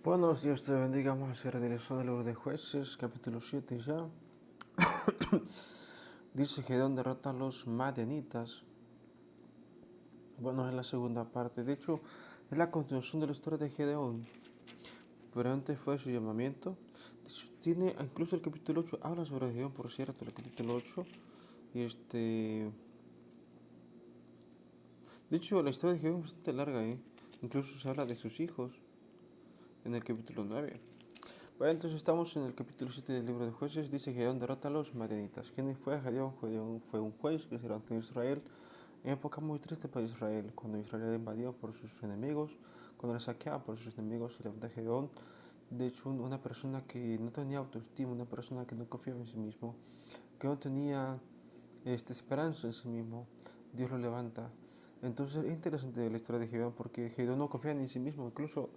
Buenos días, te bendiga. Vamos a hacer el lección del libro de Jueces, capítulo 7 ya. Dice que Gedeón derrota a los madianitas. Bueno, es la segunda parte. De hecho, es la continuación de la historia de Gedeón. Pero antes fue su llamamiento. Tiene, incluso el capítulo 8 habla sobre Gedeón, por cierto, el capítulo 8. Y de hecho, la historia de Gedeón es bastante larga, ¿eh? Incluso se habla de sus hijos en el capítulo 9. Bueno, entonces estamos en el capítulo 7 del libro de Jueces. Dice que Gedeón derrota a los madianitas. ¿Quién fue Gedeón? Gedeón fue un juez que se levantó en Israel en época muy triste para Israel, cuando Israel era invadido por sus enemigos, cuando era saqueado por sus enemigos. Se levanta Gedeón, de hecho una persona que no tenía autoestima, una persona que no confiaba en sí mismo, que no tenía esperanza en sí mismo. Dios lo levanta. Entonces es interesante la historia de Gedeón, porque Gedeón no confía en sí mismo. Incluso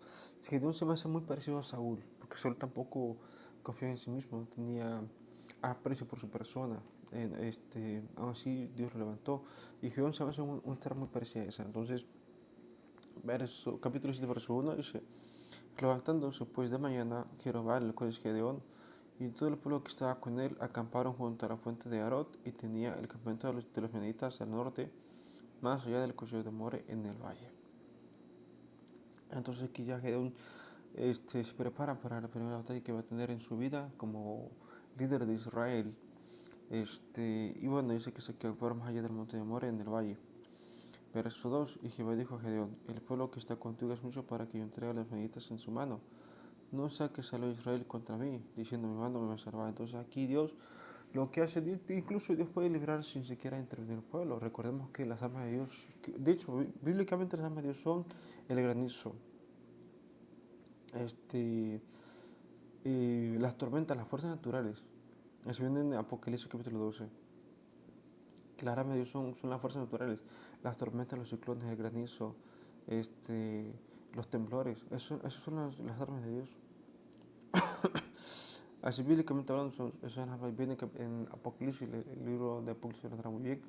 Gedeón se me hace muy parecido a Saúl, porque Saúl tampoco confiaba en sí mismo, tenía aprecio por su persona. Aún así Dios lo levantó, y Gedeón se me hace una historia muy parecida a esa. Entonces, capítulo 7, verso 1 dice: levantándose pues de mañana Jeroboam, el cual es Gedeón, y todo el pueblo que estaba con él acamparon junto a la fuente de Arot, y tenía el campamento de los medianitas al norte, más allá del cuello de More, en el valle. Entonces aquí ya Gedeón se prepara para la primera batalla que va a tener en su vida como líder de Israel. Y bueno, dice que se quedó más allá del monte de More, en el valle. Verso 2: y Jehová dijo a Gedeón: el pueblo que está contigo es mucho para que yo entregue a los medianitas en su mano. No saques a Israel contra mí, diciendo: mi mano me va a salvar. Entonces aquí Dios lo que hace, incluso Dios puede librar sin siquiera intervenir el pueblo. Recordemos que las armas de Dios, de hecho, bíblicamente las armas de Dios son el granizo, las tormentas, las fuerzas naturales. Eso viene en Apocalipsis capítulo 12. Que las armas de Dios son las fuerzas naturales, las tormentas, los ciclones, el granizo, los temblores. Eso son las armas de Dios. Así bíblicamente hablando, eso viene en Apocalipsis, el libro de Apocalipsis lo trae muy bien.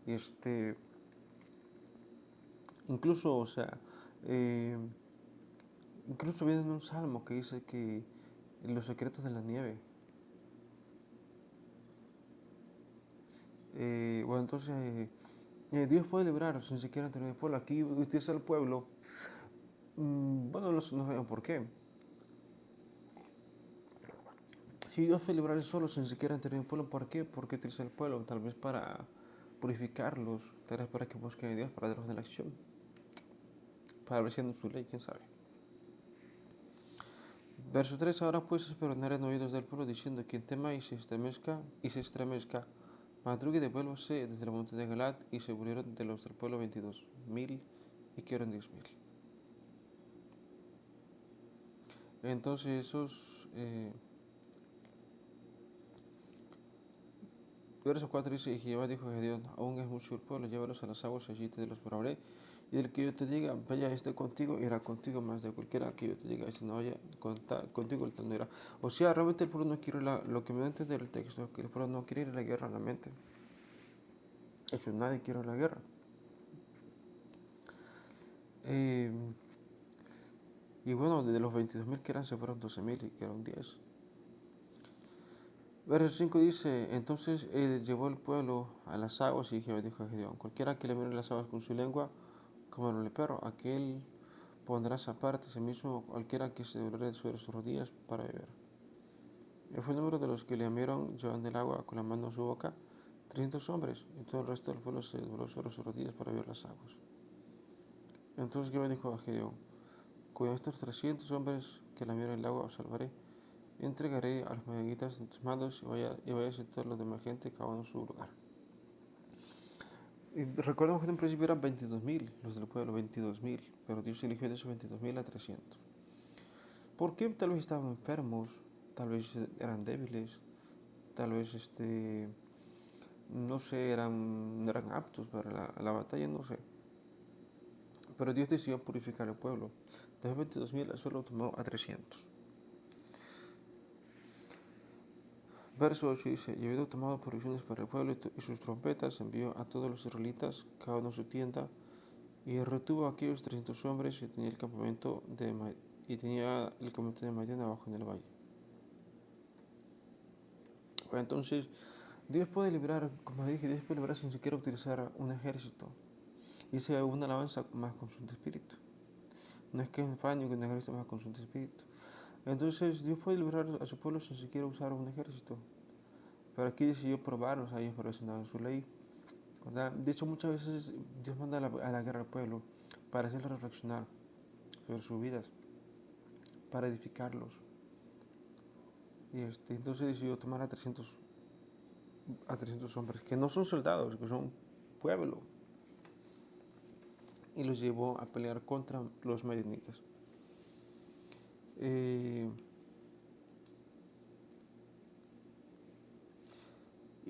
Y incluso, o sea, eh, incluso viene en un salmo que dice que los secretos de la nieve. Bueno, entonces Dios puede librar sin siquiera tener el pueblo. Aquí utiliza el pueblo. Bueno, no sabemos por qué. Si Dios puede librar solo sin siquiera tener el pueblo, ¿por qué? Porque utiliza el pueblo, tal vez para purificarlos, tal vez para que busquen a Dios, para darlos de la acción, para ver siendo su ley, quién sabe. Verso 3: ahora pues esperar en oídos del pueblo, diciendo: quien tema y se estremezca, madrugue y devuélvase desde el monte de Galad. Y se murieron de los del pueblo 22,000, y quedaron 10,000. Entonces verso 4 dice: y Jehová dijo a Gedeón: aún es mucho el pueblo, llévalos a las aguas, allí te los probaré. Y el que yo te diga: vaya este contigo, irá contigo, más de cualquiera que yo te diga: si no vaya contigo, el tal no irá. O sea, realmente el pueblo no quiere lo que me da a entender el texto, que el pueblo no quiere ir a la guerra realmente. De hecho, nadie quiere ir a la guerra. Eh, y bueno, de los 22,000 que eran, se fueron 12,000 y quedaron 10. Verso 5 dice: entonces llevó el pueblo a las aguas, y Jehová dijo a Gedeón: cualquiera que le mire las aguas con su lengua, como el perro, aquel pondrás aparte a sí mismo, cualquiera que se doblare sobre sus rodillas para beber. Y fue el número de los que le amieron llevando el agua con la mano a su boca, 300 hombres, y todo el resto del pueblo se dobló sobre sus rodillas para beber las aguas. Entonces Jehová dijo a Gedeón: con estos 300 hombres que lamieron el agua os salvaré. Y entregaré a los madianitas en tus manos, y vayas a todos los demás gente, cada uno en su lugar. Y recordemos que en un principio eran 22,000 los del pueblo, 22,000, pero Dios eligió de esos 22,000 a 300. ¿Por qué? Tal vez estaban enfermos, tal vez eran débiles, tal vez no sé, no eran aptos para la batalla, no sé. Pero Dios decidió purificar el pueblo. De los 22,000 solo tomó a 300. Verso 8 dice: y habiendo tomado provisiones para el pueblo y sus trompetas, envió a todos los israelitas, cada uno a su tienda, Y retuvo a aquellos 300 hombres y tenía el campamento de Madián abajo en el valle. Bueno, entonces, Dios puede librar, como dije, Dios puede librar sin siquiera utilizar un ejército. Y sea una alabanza más con su espíritu. No es que es un pánico, un ejército más con su espíritu. Entonces, Dios puede librar a su pueblo sin siquiera usar un ejército. Pero aquí decidió probarlos a ellos para en su ley. ¿Verdad? De hecho, muchas veces Dios manda a la guerra al pueblo para hacerlos reflexionar sobre sus vidas, para edificarlos. Y entonces decidió tomar a 300 hombres, que no son soldados, que son pueblo, y los llevó a pelear contra los madianitas. Y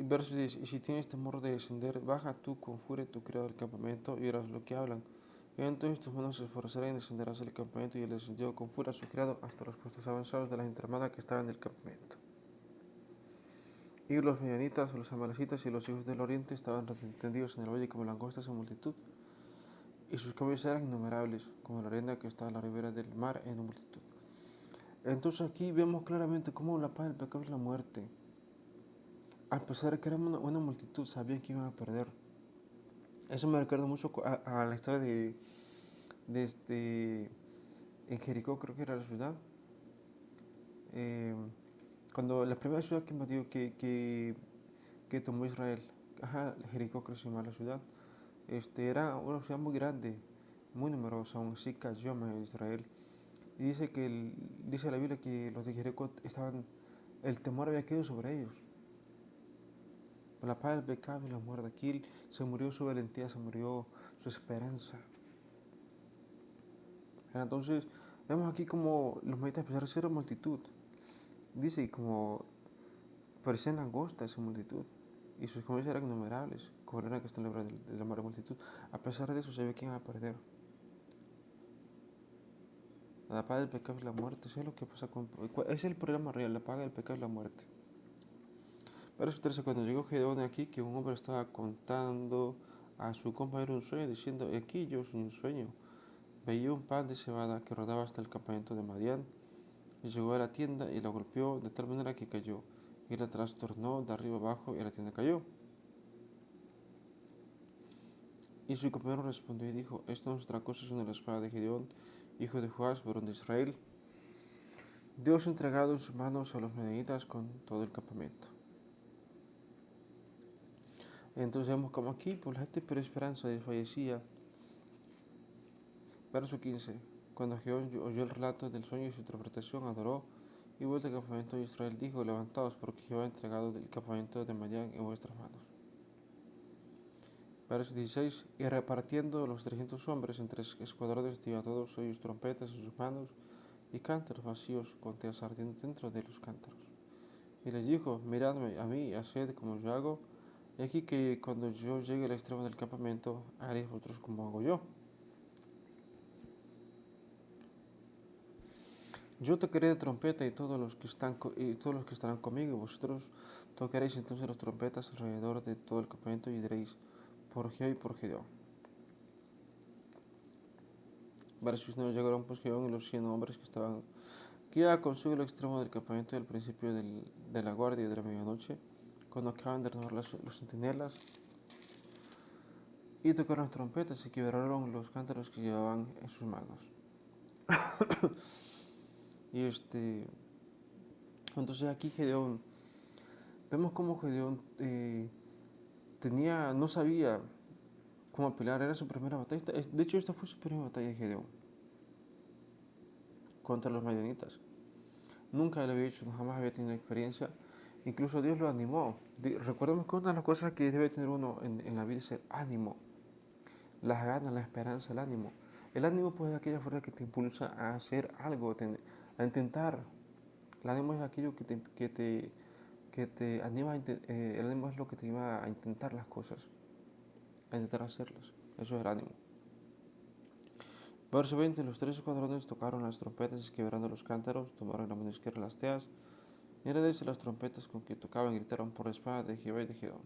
verso 10, y si tienes temor de descender, baja tú con furia tu criado del campamento y verás lo que hablan. Y entonces tus manos se esforzarán y descenderás del campamento, y él descendió con furia a su criado hasta los puestos avanzados de la gente armada que estaban en el campamento. Y los medianitas, los amalecitas y los hijos del oriente estaban tendidos en el valle como langostas en multitud, y sus caballos eran innumerables, como la arena que está a la ribera del mar en multitud. Entonces aquí vemos claramente cómo la paz del pecado es la muerte. A pesar de que era una multitud, sabían que iban a perder. Eso me recuerda mucho a la historia en Jericó, creo que era la ciudad. Cuando la primera ciudad que invadió, que tomó Israel, Jericó creo que se llama la ciudad, era una ciudad muy grande, muy numerosa, aún así cayó en Israel. Y dice la Biblia que los de Jericó el temor había caído sobre ellos. La paz del pecado y la muerte. Aquí se murió su valentía, se murió su esperanza. Entonces, vemos aquí como los meditas empezaron a ser multitud. Dice como parecían langostas esa multitud. Y sus comienzos eran innumerables, como era que está en la obra de la multitud. A pesar de eso, se ve que iban a perder. La paga del pecado es la muerte. Eso es lo que pasa es el problema real. La paga del pecado es la muerte. Verso 13, cuando llegó Gedeón aquí, que un hombre estaba contando a su compañero un sueño, diciendo, aquí yo soy un sueño. Veía un pan de cebada que rodaba hasta el campamento de Madián, y llegó a la tienda y la golpeó de tal manera que cayó, y la trastornó de arriba abajo y la tienda cayó. Y su compañero respondió y dijo, esto no es otra cosa sino la espada de Gedeón, hijo de Joás, varón de Israel. Dios ha entregado en sus manos a los medianitas con todo el campamento. Entonces vemos como aquí, pues la gente pero esperanza desfallecía. Verso 15. Cuando Gedeón oyó el relato del sueño y su interpretación, adoró, y vuelto al campamento de Israel dijo, levantaos, porque Jehová ha entregado el campamento de Madián en vuestras manos. Verso 16. Y repartiendo los 300 hombres en 3 escuadrones, dio a todos ellos trompetas en sus manos y cántaros vacíos con teas ardiendo dentro de los cántaros. Y les dijo, miradme a mí, haced como yo hago, y aquí que cuando yo llegue al extremo del campamento, haréis vosotros como hago yo. Yo tocaré de trompeta y todos los que estarán conmigo, vosotros tocaréis entonces las trompetas alrededor de todo el campamento y diréis, por Jehová y por Gedeón. Verso 19, llegaron pues Gedeón y los 100 hombres que iban consigo el extremo del campamento al principio de la guardia de la medianoche, cuando acaban de renovar los centinelas, y tocaron las trompetas y quebraron los cántaros que llevaban en sus manos. Y entonces aquí Gedeón, vemos cómo Gedeón no sabía cómo pelear, era su primera batalla. De hecho, esta fue su primera batalla de Gedeón contra los madianitas. Nunca lo había hecho, jamás había tenido experiencia. Incluso Dios lo animó. Recordemos que una de las cosas que debe tener uno en la vida es el ánimo, las ganas, la esperanza, el ánimo. El ánimo pues es aquella fuerza que te impulsa a hacer algo, a intentar. El ánimo es aquello que te anima, el ánimo es lo que te lleva a intentar las cosas, a intentar hacerlas. Eso es el ánimo. Verso 20, los 3 escuadrones tocaron las trompetas, quebrando los cántaros, tomaron la mano izquierda las teas, y era de las trompetas con que tocaban, gritaron por la espada de Jehová y de Gedeón.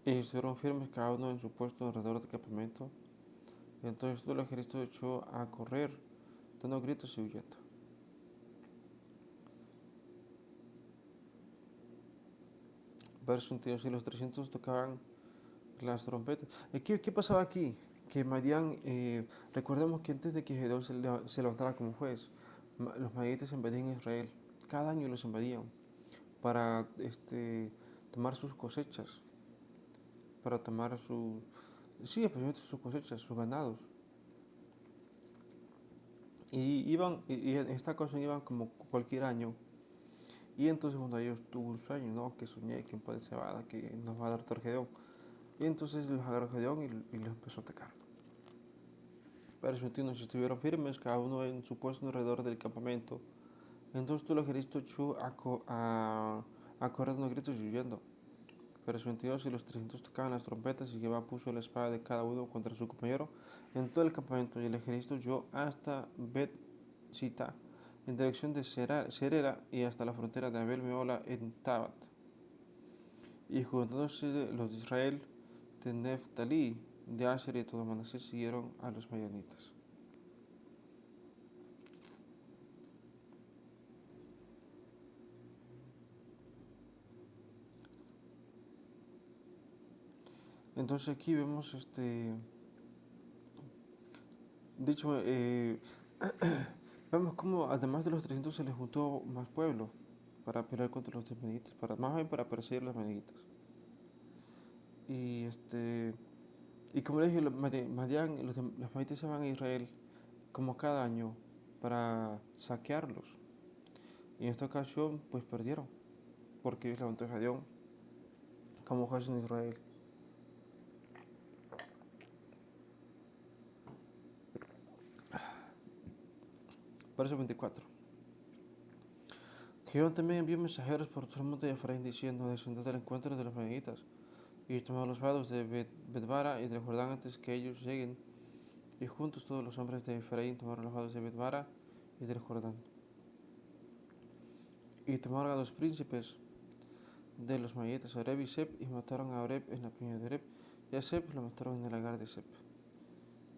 y estuvieron firmes cada uno en su puesto alrededor del campamento. Entonces todo el ejército echó a correr, dando gritos y huyendo. Verso 22, y los 300 tocaban las trompetas. ¿Qué pasaba aquí? Que Madián, recordemos que antes de que Gedeón se levantara como juez, los madianitas invadían Israel. Cada año los invadían para tomar sus cosechas, para tomar especialmente sus cosechas, sus ganados. Y en esta ocasión iban como cualquier año. Y entonces cuando ellos tuvo un sueño, ¿no? Que soñé que un pan de cebada, que nos va a dar Gedeón. Y entonces los agarró Gedeón y los empezó a atacar. Verso 21, si estuvieron firmes, cada uno en su puesto alrededor del campamento. Entonces todo el ejército echó a correr unos gritos y huyendo. Verso 22, y los 300 tocaban las trompetas, y Jehová puso la espada de cada uno contra su compañero en todo el campamento, y el ejército huyó hasta Bet-Sita, en dirección de Serera, y hasta la frontera de Abel-Meola en Tabat. Y juntándose los de Israel, de Neftalí, de Aser y de todo Manasés, siguieron a los madianitas. Entonces aquí vemos dicho, vemos como además de los 300 se les juntó más pueblo para pelear contra los madianitas, más bien para perseguir a los madianitas. Y como les dije, los madianitas se van a Israel como cada año para saquearlos. Y en esta ocasión pues perdieron, porque Dios levantó a Gedeón como juez en Israel. Verso 24. Gedeón también envió mensajeros por todo el monte de Efraín diciendo: descended al encuentro de los madianitas y tomad los vados de Betbara y del Jordán antes que ellos lleguen. Y juntos todos los hombres de Efraín tomaron los vados de Betbara y del Jordán. Y tomaron a los príncipes de los madianitas, Oreb y Seb, y mataron a Oreb en la peña de Oreb, y a Seb lo mataron en el lagar de Seb.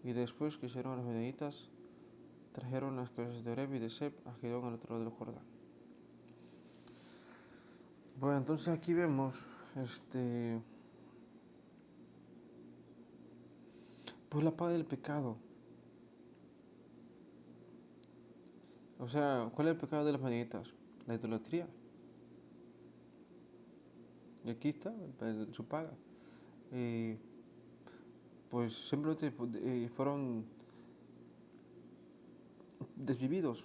Y después que hicieron a los madianitas, trajeron las cabezas de Oreb y de Seb a Gedeón al otro lado del Jordán. Bueno, entonces aquí vemos pues la paga del pecado. O sea, ¿cuál es el pecado de las madianitas? La idolatría. Y aquí está su paga. Pues simplemente fueron desvividos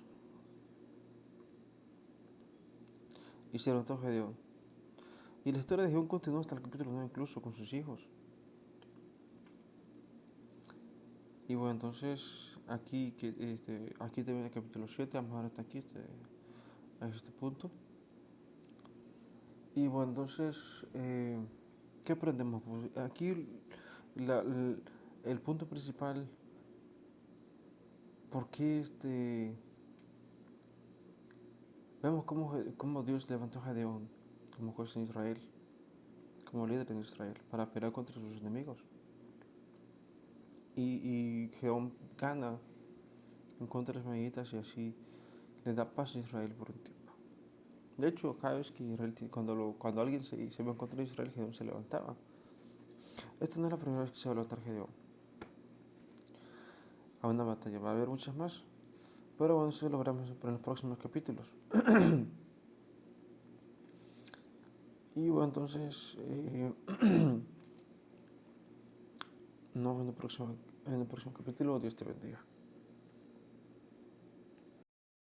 y se levantó Gedeón. Y la historia de Gedeón continúa hasta el capítulo 9 incluso con sus hijos. Y bueno, entonces aquí termina el capítulo 7, vamos a ver hasta aquí, a este punto. Y bueno, entonces, ¿qué aprendemos? Pues aquí el punto principal, ¿por qué vemos cómo Dios levantó a Gedeón como juez en Israel, como líder en Israel, para pelear contra sus enemigos? Y Gedeón gana en contra de las madianitas y así le da paz a Israel por un tiempo. De hecho, cada vez que Israel, cuando alguien se iba en contra de Israel, Gedeón se levantaba. Esta no es la primera vez que se va a levantar Gedeón a una batalla, va a haber muchas más, pero bueno, eso lo veremos en los próximos capítulos. Y bueno, entonces, nos vemos en el próximo capítulo. Dios te bendiga.